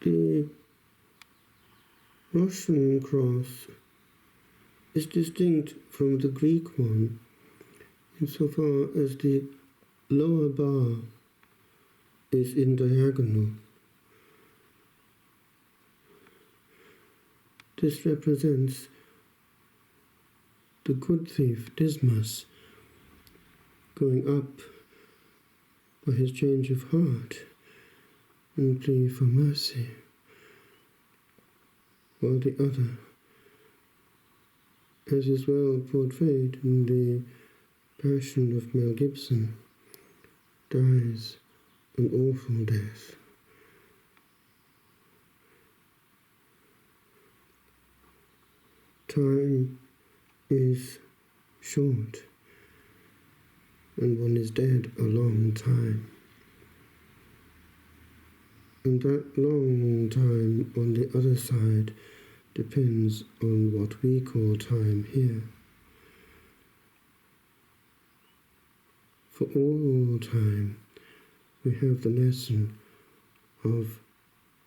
The Russian cross is distinct from the Greek one insofar as the lower bar is in diagonal. This represents the good thief Dismas going up by his change of heart and plea for mercy, while the other, as is well portrayed in the Passion of Mel Gibson, dies an awful death. Time is short, and one is dead a long time. And that long time on the other side depends on what we call time here. For all time, we have the lesson of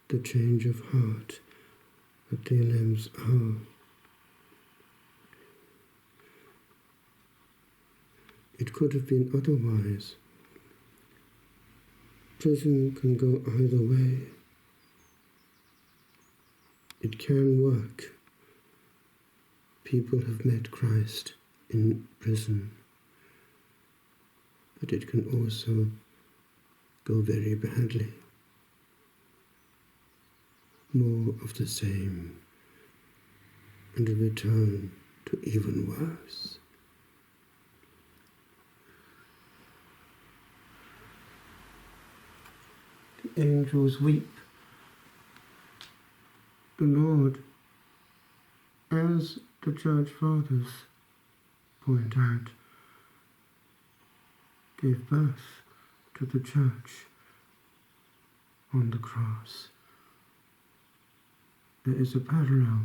the change of heart at the lamb's hour. It could have been otherwise. Prison can go either way. It can work. People have met Christ in prison. But it can also go very badly. More of the same, and a return to even worse. The angels weep. The Lord, as the Church Fathers point out, gave birth to the Church on the cross. There is a parallel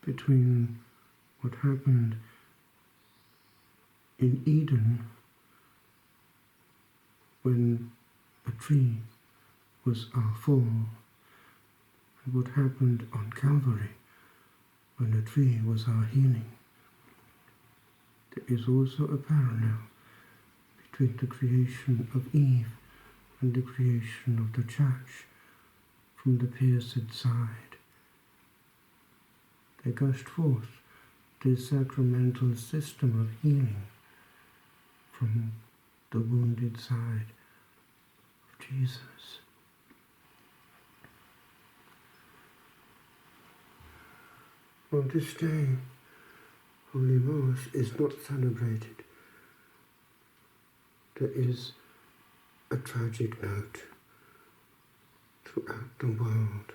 between what happened in Eden when a tree was our fall, and what happened on Calvary when a tree was our healing. There is also a parallel between the creation of Eve and the creation of the Church from the pierced side. There gushed forth this sacramental system of healing from the wounded side of Jesus. On this day, Holy Mass is not celebrated. There is a tragic note throughout the world,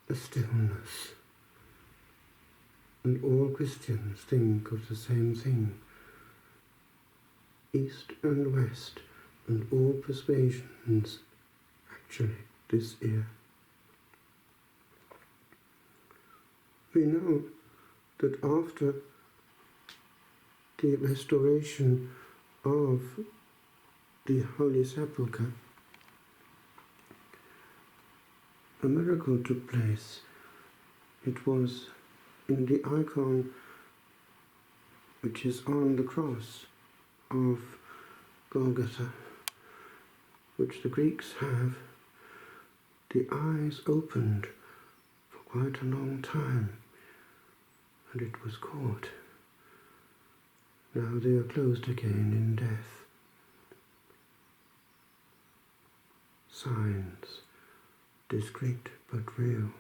a stillness, and all Christians think of the same thing. East and West, and all persuasions, actually, this year. We know that after the restoration of the Holy Sepulchre, a miracle took place. It was in the icon which is on the cross of Golgotha, which the Greeks have. The eyes opened for quite a long time, and it was caught. Now they are closed again in death. Signs, discreet but real.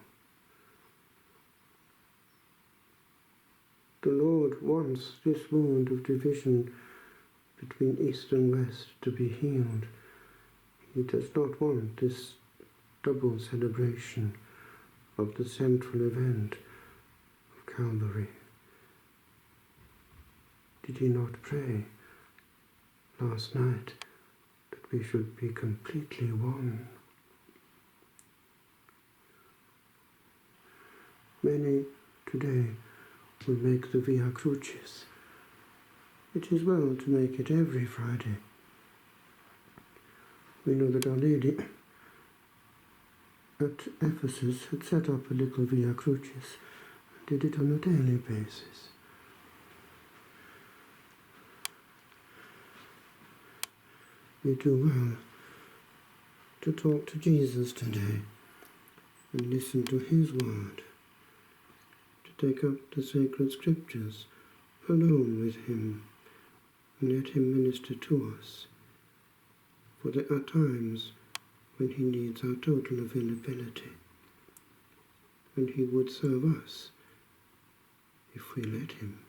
The Lord wants this wound of division between East and West to be healed. He does not want this double celebration of the central event of Calvary. Did he not pray last night that we should be completely one? Many today will make the Via Crucis. It is well to make it every Friday. We know that Our Lady at Ephesus had set up a little Via Crucis and did it on a daily basis. We do well to talk to Jesus today and listen to his word, to take up the sacred scriptures alone with him and let him minister to us, for there are times when he needs our total availability, when he would serve us if we let him.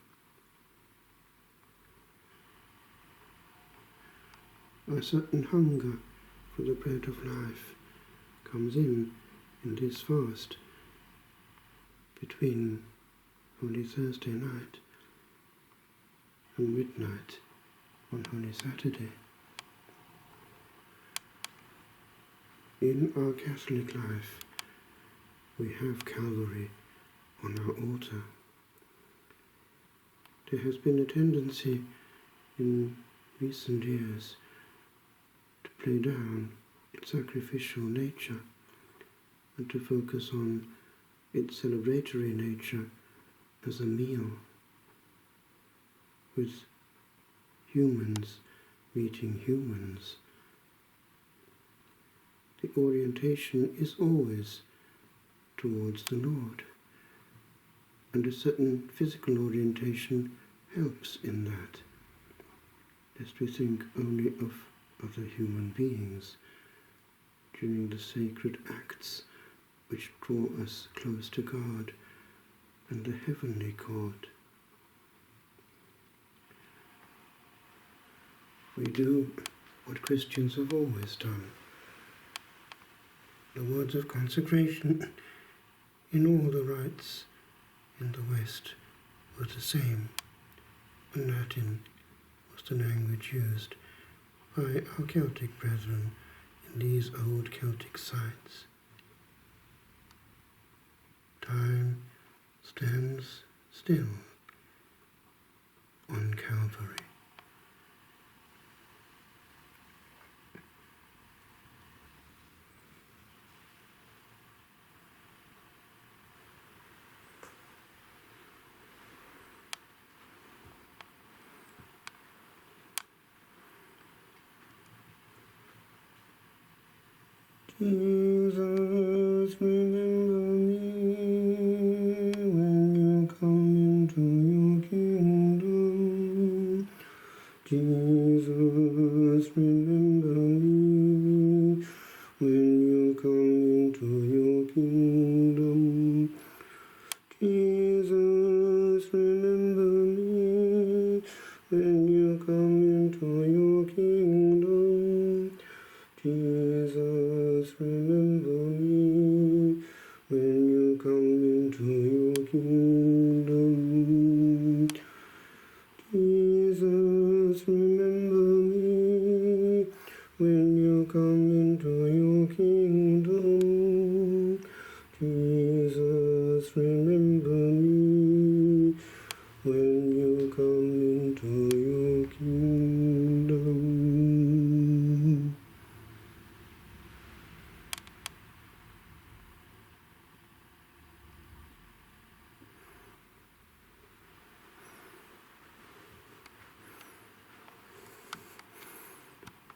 A certain hunger for the bread of life comes in this fast between Holy Thursday night and midnight on Holy Saturday. In our Catholic life, we have Calvary on our altar. There has been a tendency in recent years to play down its sacrificial nature and to focus on its celebratory nature as a meal with humans meeting humans. The orientation is always towards the Lord, and a certain physical orientation helps in that, lest we think only of other human beings during the sacred acts which draw us close to God and the heavenly court. We do what Christians have always done. The words of consecration in all the rites in the West were the same, and Latin was the language used by our Celtic brethren in these old Celtic sites. Time stands still on Calvary. Jesus, remember me when you come into your kingdom. Jesus, remember me when you come into your kingdom. Jesus, remember me when you come into your kingdom. Jesus, remember me when you come into your kingdom. Jesus, remember me when you come into